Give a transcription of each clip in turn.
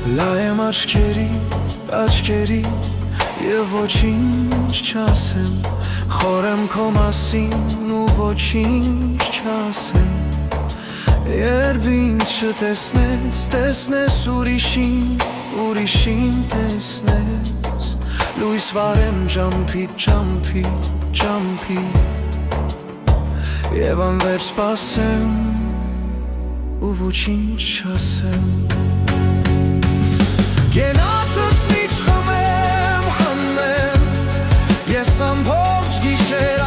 Լայեմ աչքերի և ոչինչ չասեմ, խորեմ քո մասին ու ոչինչ չասեմ։ Երբ ինձ չտեսնես ուրիշին տեսնես, լույս վարեմ ջամփի և անվերջ սպասեմ ու ոչինչ չասեմ։ Գնացած միջ խմեմ, ես ամբողջ գիշեր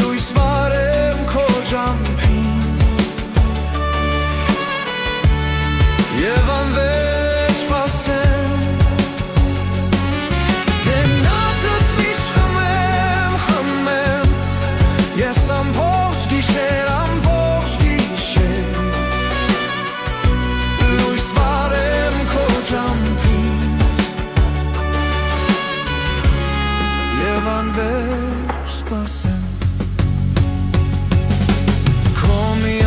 լույս վարեմ քո ջամփին և անվերջ սպասեմ։ Գնացած միջ խմեմ, ես ամբողջ գիշեր լույս վարեմ քո ջամփին և անվերջ սպասեմ։ Քո մի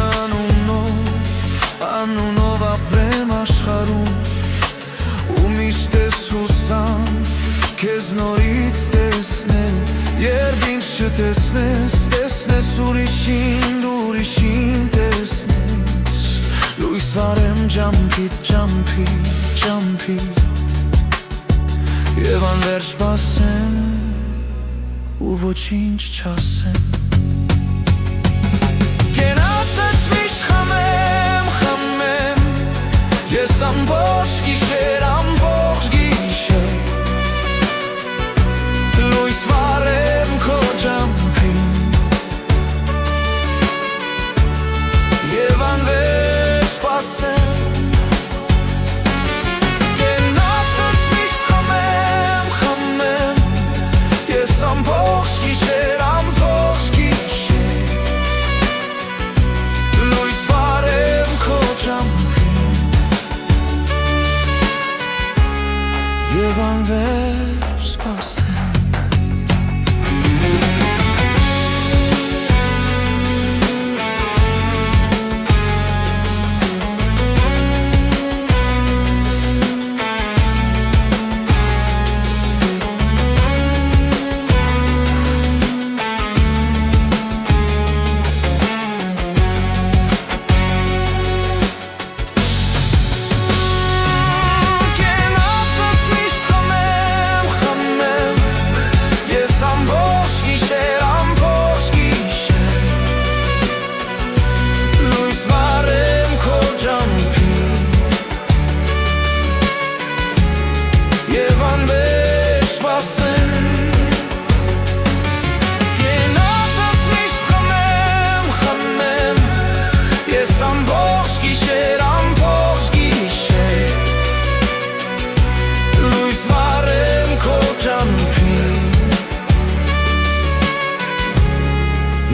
անունով ապրեմ աշխարհում ու միշտ ես հուսամ քեզ նորից տեսնել։ Երբ ինձ չտեսնես ուրիշին տեսնես, լույս վարեմ ջամփի և անվերջ սպասեմ ու ոչինչ չասեմ։ Գնացած միշտ խմեմ, ես ամբողջ գիշեր լույս վարեմ քո ջամփին և անվերջ սպասեմ։ Գնացած միշտ խմեմ, ես ամբողջ գիշեր լույս վարեմ քո ջամփին և անվերջ սպասեմ։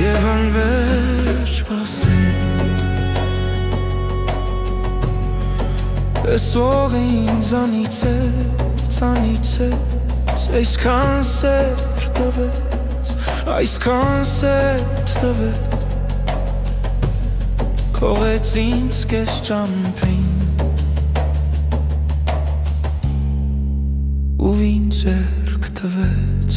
Եվ անվերջ սպասեմ։ Այսօր ինձանից այսքան սեր տվեց, քողեց ինձ կես ջամփին ու ինձ երկ տվեց։